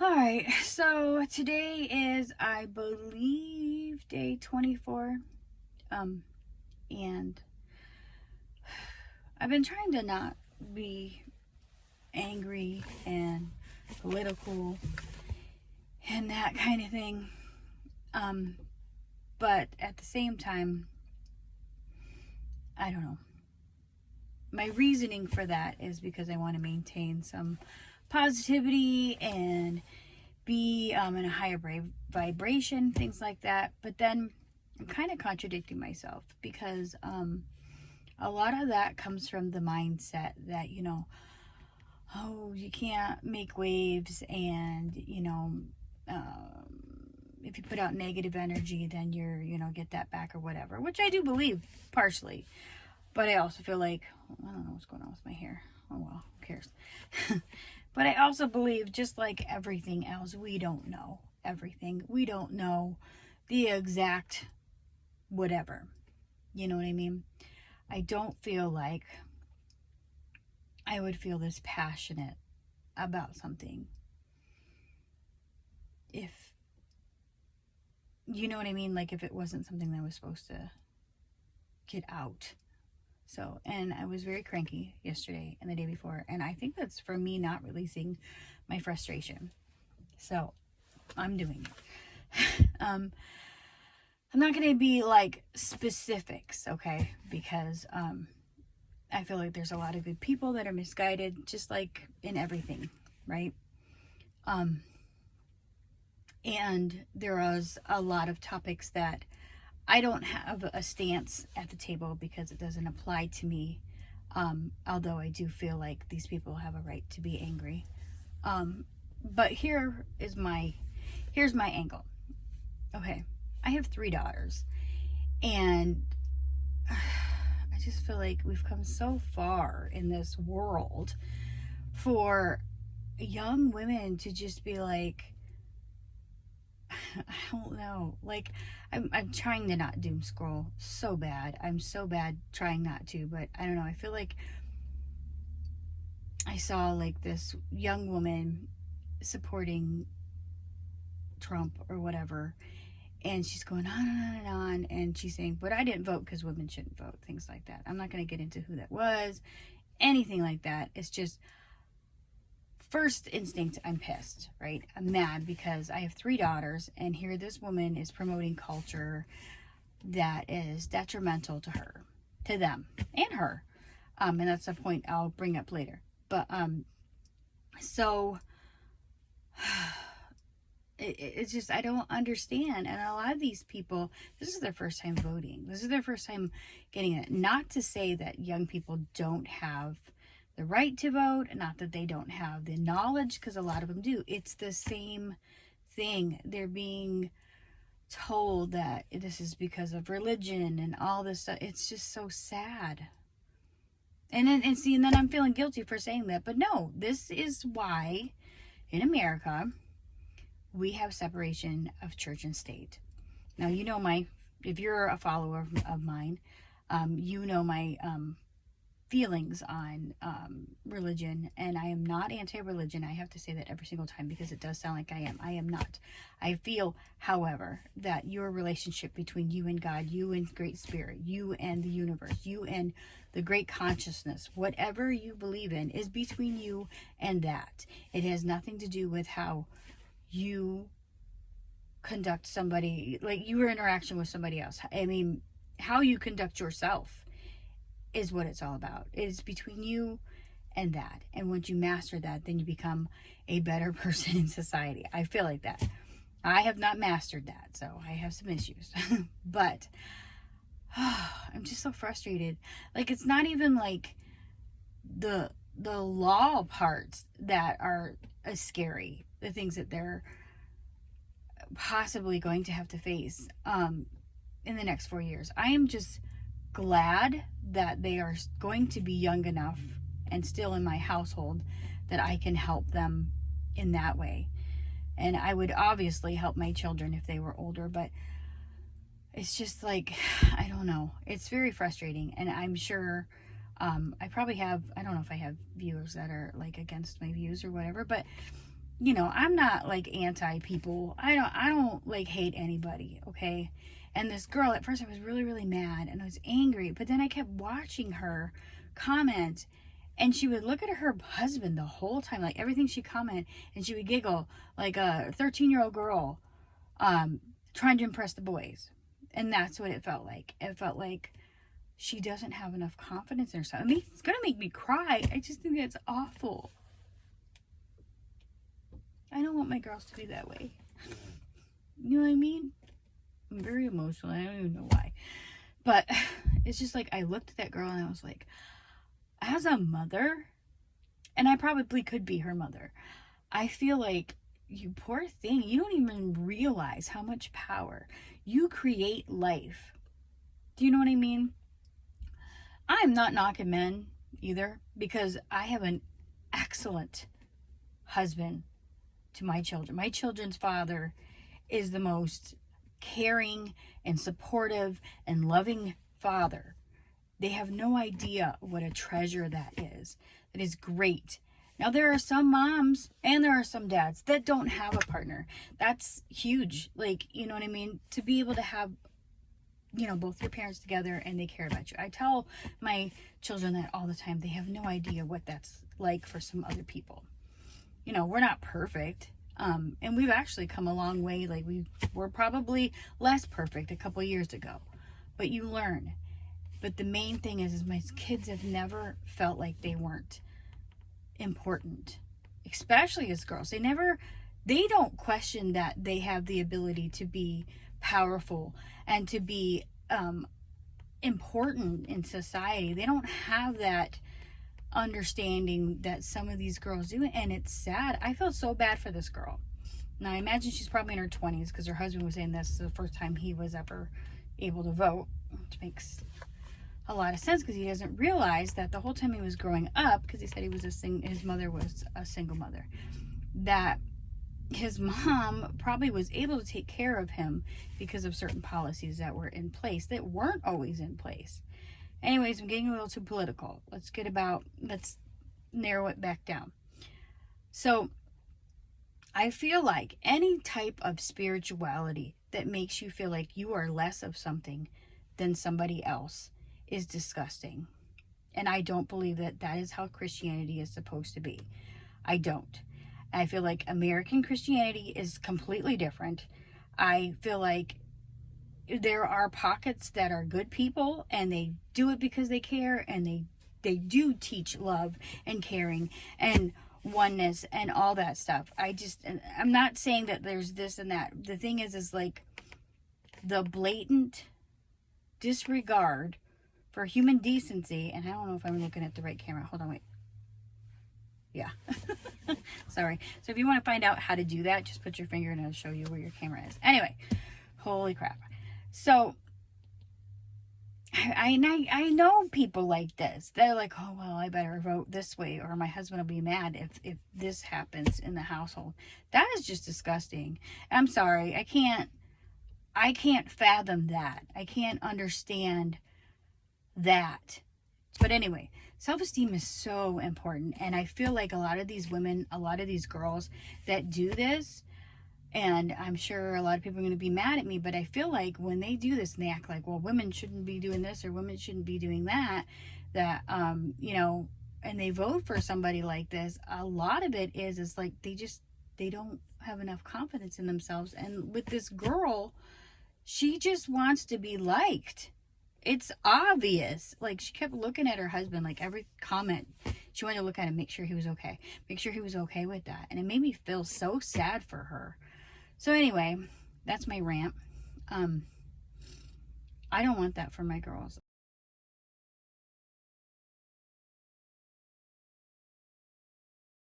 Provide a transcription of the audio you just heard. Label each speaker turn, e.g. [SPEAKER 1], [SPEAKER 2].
[SPEAKER 1] All right, so today is, I believe, day 24. And I've been trying to not be angry and political and that kind of thing. But at the same time, I don't know. My reasoning for that is because I want to maintain some positivity and be in a higher vibration, things like that. But then I'm kind of contradicting myself because a lot of that comes from the mindset that, oh, you can't make waves, and, if you put out negative energy, then you're, get that back or whatever, which I do believe partially. But I also feel like, I don't know what's going on with my hair. Oh well, who cares? But I also believe, just like everything else, we don't know everything. We don't know the exact whatever. You know what I mean? I don't feel like I would feel this passionate about something if, you know what I mean? Like if it wasn't something that was supposed to get out. So, and I was very cranky yesterday and the day before, and I think that's for me not releasing my frustration. So, I'm doing it. I'm not going to be like specifics, okay? Because I feel like there's a lot of good people that are misguided, just like in everything, right? And there is a lot of topics that I don't have a stance at the table because it doesn't apply to me. Although I do feel like these people have a right to be angry. But here's my angle. Okay, I have 3 daughters, and I just feel like we've come so far in this world for young women to just be like, I don't know. Like, I'm trying to not doom scroll so bad. I'm so bad trying not to, but I don't know. I feel like I saw like this young woman supporting Trump or whatever, and she's going on and on and on, and she's saying, but I didn't vote because women shouldn't vote, things like that. I'm not going to get into who that was, anything like that. It's just, first instinct, I'm pissed, right? I'm mad because I have 3 daughters, and here this woman is promoting culture that is detrimental to her, to them, and her. And that's a point I'll bring up later. But, so, it's just, I don't understand. And a lot of these people, this is their first time voting. This is their first time getting it. Not to say that young people don't have the right to vote, not that they don't have the knowledge, because a lot of them do. It's the same thing. They're being told that this is because of religion and all this stuff. It's just so sad. And then I'm feeling guilty for saying that. But no, this is why in America we have separation of church and state. Now, if you're a follower of mine, you know my feelings on religion, and I am not anti-religion. I have to say that every single time because it does sound like I am. I am not. I feel, however, that your relationship between you and God, you and Great Spirit, you and the universe, you and the great consciousness, whatever you believe in, is between you and that. It has nothing to do with how you conduct somebody, like your interaction with somebody else. I mean, how you conduct yourself is what it's all about. It's between you and that. And once you master that, then you become a better person in society. I feel like that. I have not mastered that, so I have some issues. But I'm just so frustrated. Like, it's not even like the law parts that are scary. The things that they're possibly going to have to face in the next 4 years. I am just glad that they are going to be young enough and still in my household that I can help them in that way. And I would obviously help my children if they were older, but it's just like, I don't know. It's very frustrating. And I'm sure I probably have, I don't know if I have viewers that are like against my views or whatever, but you know, I'm not like anti people. I don't like hate anybody, okay? And this girl, at first I was really, really mad and I was angry, but then I kept watching her comment, and she would look at her husband the whole time, like everything she commented, and she would giggle like a 13-year-old girl trying to impress the boys. And that's what it felt like. It felt like she doesn't have enough confidence in herself. I mean, it's gonna make me cry. I just think it's awful. I don't want my girls to be that way. You know what I mean? I'm very emotional. I don't even know why. But it's just like, I looked at that girl and I was like, as a mother, and I probably could be her mother, I feel like, you poor thing, you don't even realize how much power you create life. Do you know what I mean? I'm not knocking men either, because I have an excellent husband to my children. My children's father is the most caring and supportive and loving father. They have no idea what a treasure that is. That is great. Now, there are some moms and there are some dads that don't have a partner. That's huge. Like, you know what I mean? To be able to have, you know, both your parents together and they care about you. I tell my children that all the time. They have no idea what that's like for some other people. You know, we're not perfect. And we've actually come a long way. Like, we're probably less perfect a couple years ago. But you learn. But the main thing is my kids have never felt like they weren't important, especially as girls. They don't question that they have the ability to be powerful and to be important in society. They don't have that understanding that some of these girls do, and it's sad. I felt so bad for this girl. Now, I imagine she's probably in her 20s, because her husband was saying this is the first time he was ever able to vote, which makes a lot of sense, because he doesn't realize that the whole time he was growing up, because he said he was his mother was a single mother, that his mom probably was able to take care of him because of certain policies that were in place that weren't always in place. Anyways, I'm getting a little too political. Let's narrow it back down. So I feel like any type of spirituality that makes you feel like you are less of something than somebody else is disgusting. And I don't believe that that is how Christianity is supposed to be. I don't. I feel like American Christianity is completely different. I feel like there are pockets that are good people and they do it because they care, and they do teach love and caring and oneness and all that stuff. I'm not saying that there's this and that. The thing is like the blatant disregard for human decency, and I don't know if I'm looking at the right camera. Hold on, wait. Yeah. Sorry. So if you want to find out how to do that, just put your finger and it'll show you where your camera is. Anyway, holy crap. So I know people like this. They're like, oh, well, I better vote this way or my husband will be mad if this happens in the household. That is just disgusting. I'm sorry. I can't fathom that. I can't understand that. But anyway, self-esteem is so important. And I feel like a lot of these women, a lot of these girls that do this, and I'm sure a lot of people are going to be mad at me, but I feel like when they do this and they act like, well, women shouldn't be doing this or women shouldn't be doing that, you know, and they vote for somebody like this, a lot of it is like they don't have enough confidence in themselves. And with this girl, she just wants to be liked. It's obvious. Like, she kept looking at her husband, like every comment she wanted to look at him, make sure he was okay, make sure he was okay with that. And it made me feel so sad for her. So anyway, that's my rant. I don't want that for my girls.